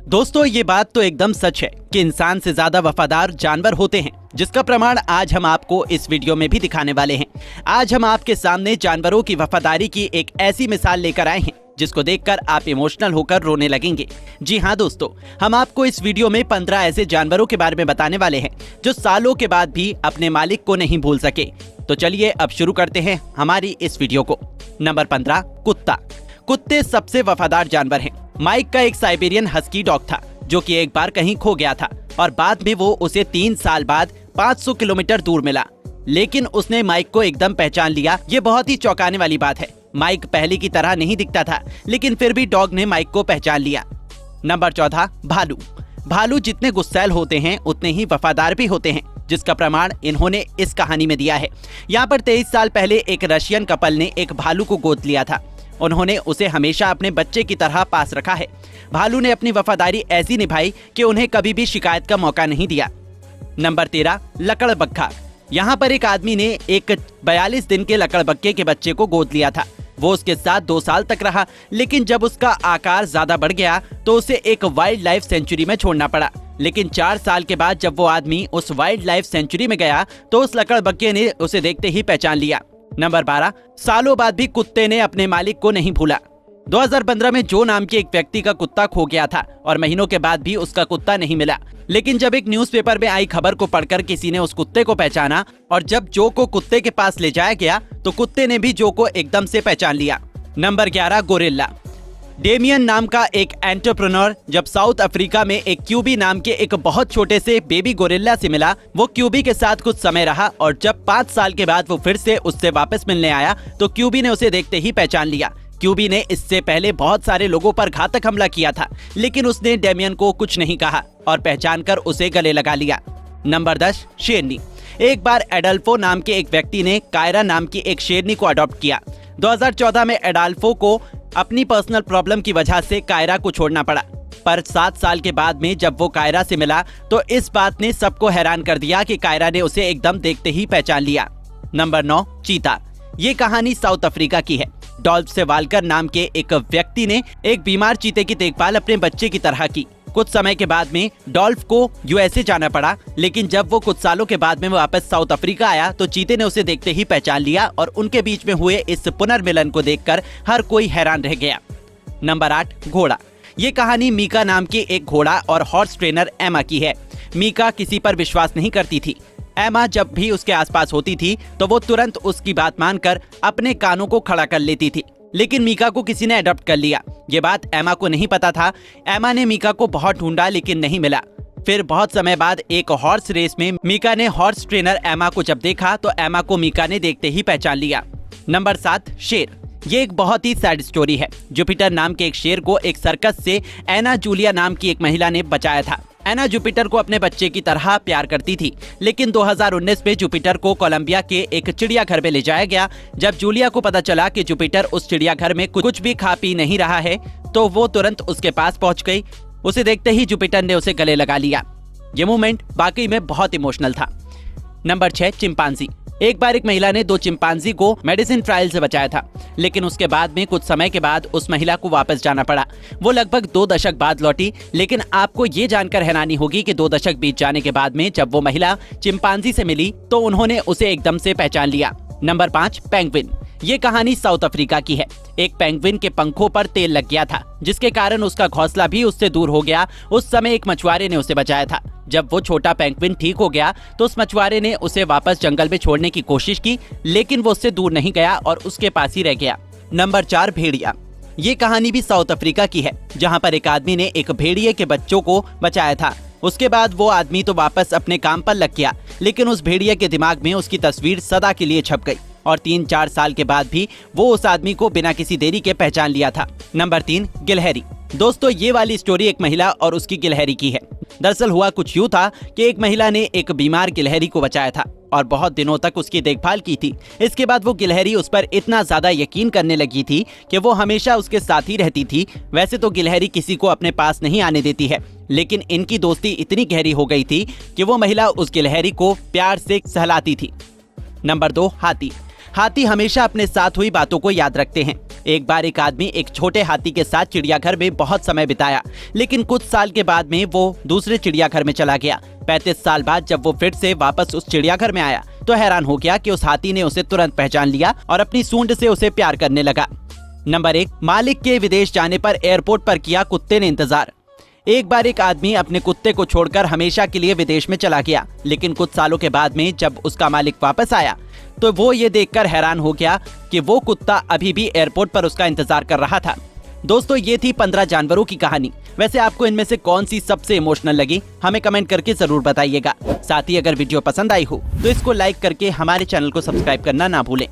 दोस्तों ये बात तो एकदम सच है कि इंसान से ज्यादा वफादार जानवर होते हैं, जिसका प्रमाण आज हम आपको इस वीडियो में भी दिखाने वाले हैं। आज हम आपके सामने जानवरों की वफादारी की एक ऐसी मिसाल लेकर आए हैं जिसको देखकर आप इमोशनल होकर रोने लगेंगे। जी हाँ दोस्तों, हम आपको इस वीडियो में 15 ऐसे जानवरों के बारे में बताने वाले हैं जो सालों के बाद भी अपने मालिक को नहीं भूल सके। तो चलिए अब शुरू करते हैं हमारी इस वीडियो को। नंबर 15, कुत्ता। कुत्ते सबसे वफादार जानवर हैं। माइक का एक साइबेरियन हस्की डॉग था जो कि एक बार कहीं खो गया था और बाद में वो उसे 3 साल बाद 500 किलोमीटर दूर मिला, लेकिन उसने माइक को एकदम पहचान लिया। ये बहुत ही चौंकाने वाली बात है। माइक पहले की तरह नहीं दिखता था, लेकिन फिर भी डॉग ने माइक को पहचान लिया। नंबर 14, भालू। भालू जितने गुस्सैल होते हैं उतने ही वफादार भी होते हैं, जिसका प्रमाण इन्होंने इस कहानी में दिया है। यहाँ पर 23 साल पहले एक रशियन कपल ने एक भालू को गोद लिया था। उन्होंने उसे हमेशा अपने बच्चे की तरह पास रखा है। भालू ने अपनी वफादारी ऐसी निभाई कि उन्हें कभी भी शिकायत का मौका नहीं दिया। नंबर 13, लकड़बग्घा। यहाँ पर एक आदमी ने एक 42 दिन के लकड़बग्घे के बच्चे को गोद लिया था। वो उसके साथ 2 साल तक रहा, लेकिन जब उसका आकार ज्यादा बढ़ गया तो उसे एक वाइल्ड लाइफ सेंचुरी में छोड़ना पड़ा। लेकिन 4 साल के बाद जब वो आदमी उस वाइल्ड लाइफ सेंचुरी में गया तो उस लकड़बग्घे ने उसे देखते ही पहचान लिया। नंबर 12, सालों बाद भी कुत्ते ने अपने मालिक को नहीं भूला। 2015 में जो नाम के एक व्यक्ति का कुत्ता खो गया था और महीनों के बाद भी उसका कुत्ता नहीं मिला, लेकिन जब एक न्यूज़पेपर में आई खबर को पढ़कर किसी ने उस कुत्ते को पहचाना और जब जो को कुत्ते के पास ले जाया गया तो कुत्ते ने भी जो को एकदम से पहचान लिया। Number 11, gorilla. डेमियन नाम का एक एंटरप्रेन्योर जब साउथ अफ्रीका में एक क्यूबी नाम के एक बहुत छोटे से बेबी गोरिल्ला से मिला, वो क्यूबी के साथ कुछ समय रहा और जब 5 साल के बाद वो फिर से उससे वापस मिलने आया तो क्यूबी ने उसे देखते ही पहचान लिया। क्यूबी ने इससे पहले बहुत सारे लोगों पर घातक हमला किया था, लेकिन उसने डेमियन को कुछ नहीं कहा और पहचान कर उसे गले लगा लिया। नंबर 10, शेरनी। एक बार एडल्फो नाम के एक व्यक्ति ने कायरा नाम की एक शेरनी को अडॉप्ट किया। 2014 में एडल्फो को अपनी पर्सनल प्रॉब्लम की वजह से कायरा को छोड़ना पड़ा, पर 7 साल के बाद में जब वो कायरा से मिला तो इस बात ने सबको हैरान कर दिया कि कायरा ने उसे एकदम देखते ही पहचान लिया। नंबर 9, चीता। ये कहानी साउथ अफ्रीका की है। डॉल्फ से वालकर नाम के एक व्यक्ति ने एक बीमार चीते की देखभाल अपने बच्चे की तरह की। कुछ समय के बाद में डॉल्फ को यूएसए जाना पड़ा, लेकिन जब वो कुछ सालों के बाद में वापस साउथ अफ्रीका आया तो चीते ने उसे देखते ही पहचान लिया और उनके बीच में हुए इस पुनर्मिलन को देखकर हर कोई हैरान रह गया। नंबर 8, घोड़ा। ये कहानी मीका नाम की एक घोड़ा और हॉर्स ट्रेनर एमा की है। मीका किसी पर विश्वास नहीं करती थी। एमा जब भी उसके आसपास होती थी तो वो तुरंत उसकी बात मानकर अपने कानों को खड़ा कर लेती थी, लेकिन मीका को किसी ने अडॉप्ट कर लिया। ये बात एमा को नहीं पता था। एमा ने मीका को बहुत ढूंढा लेकिन नहीं मिला। फिर बहुत समय बाद एक हॉर्स रेस में मीका ने हॉर्स ट्रेनर एमा को जब देखा तो एमा को मीका ने देखते ही पहचान लिया। नंबर 7, शेर। ये एक बहुत ही सैड स्टोरी है। जुपिटर नाम के एक शेर को एक सर्कस से एना जूलिया नाम की एक महिला ने बचाया था। एना जुपिटर को अपने बच्चे की तरह प्यार करती थी, लेकिन 2019 में जुपिटर को कोलंबिया के एक चिड़ियाघर में ले जाया गया। जब जूलिया को पता चला कि जुपिटर उस चिड़ियाघर में कुछ भी खा पी नहीं रहा है तो वो तुरंत उसके पास पहुंच गई। उसे देखते ही जुपिटर ने उसे गले लगा लिया। ये मोमेंट वाकई में बहुत इमोशनल था। Number 6, chimpanzee. एक बार एक महिला ने 2 चिंपांजी को मेडिसिन ट्रायल से बचाया था, लेकिन उसके बाद में कुछ समय के बाद उस महिला को वापस जाना पड़ा। वो लगभग 2 दशक बाद लौटी, लेकिन आपको ये जानकर हैरानी होगी कि 2 दशक बीत जाने के बाद में जब वो महिला चिंपांजी से मिली तो उन्होंने उसे एकदम से पहचान लिया। Number 5, penguin. ये कहानी साउथ अफ्रीका की है। एक पेंगुइन के पंखों पर तेल लग गया था, जिसके कारण उसका घोंसला भी उससे दूर हो गया। उस समय एक मछुआरे ने उसे बचाया था। जब वो छोटा पेंगुइन ठीक हो गया तो उस मछुआरे ने उसे वापस जंगल में छोड़ने की कोशिश की, लेकिन वो उससे दूर नहीं गया और उसके पास ही रह गया। नंबर 4, भेड़िया। ये कहानी भी साउथ अफ्रीका की है, जहाँ पर एक आदमी ने एक भेड़िए के बच्चों को बचाया था। उसके बाद वो आदमी तो वापस अपने काम पर लग गया, लेकिन उस भेड़िए के दिमाग में उसकी तस्वीर सदा के लिए छप गई और 3-4 साल के बाद भी वो उस आदमी को बिना किसी देरी के पहचान लिया था। नंबर 3, गिलहरी। दोस्तों ये वाली स्टोरी एक महिला और उसकी गिलहरी की है। दरअसल हुआ कुछ यूँ था कि एक महिला ने एक बीमार गिलहरी को बचाया था और बहुत दिनों तक उसकी देखभाल की थी। इसके बाद वो गिलहरी उस पर इतना ज्यादा यकीन करने लगी थी कि वो हमेशा उसके साथ ही रहती थी। वैसे तो गिलहरी किसी को अपने पास नहीं आने देती है, लेकिन इनकी दोस्ती इतनी गहरी हो गई थी कि वो महिला उस गिलहरी को प्यार से सहलाती थी। नंबर 2, हाथी। हाथी हमेशा अपने साथ हुई बातों को याद रखते हैं। एक बार एक आदमी एक छोटे हाथी के साथ चिड़ियाघर में बहुत समय बिताया, लेकिन कुछ साल के बाद में वो दूसरे चिड़ियाघर में चला गया। 35 साल बाद जब वो फिर से वापस उस चिड़ियाघर में आया तो हैरान हो गया कि उस हाथी ने उसे तुरंत पहचान लिया और अपनी सूंड से उसे प्यार करने लगा। नंबर 1, मालिक के विदेश जाने पर एयरपोर्ट पर किया कुत्ते ने इंतजार। एक बार एक आदमी अपने कुत्ते को छोड़कर हमेशा के लिए विदेश में चला गया, लेकिन कुछ सालों के बाद में जब उसका मालिक वापस आया तो वो ये देखकर हैरान हो गया कि वो कुत्ता अभी भी एयरपोर्ट पर उसका इंतजार कर रहा था। दोस्तों, ये थी 15 जानवरों की कहानी। वैसे आपको इनमें से कौन सी सबसे इमोशनल लगी, हमें कमेंट करके जरूर बताइएगा। साथ ही अगर वीडियो पसंद आई हो तो इसको लाइक करके हमारे चैनल को सब्सक्राइब करना ना भूलें।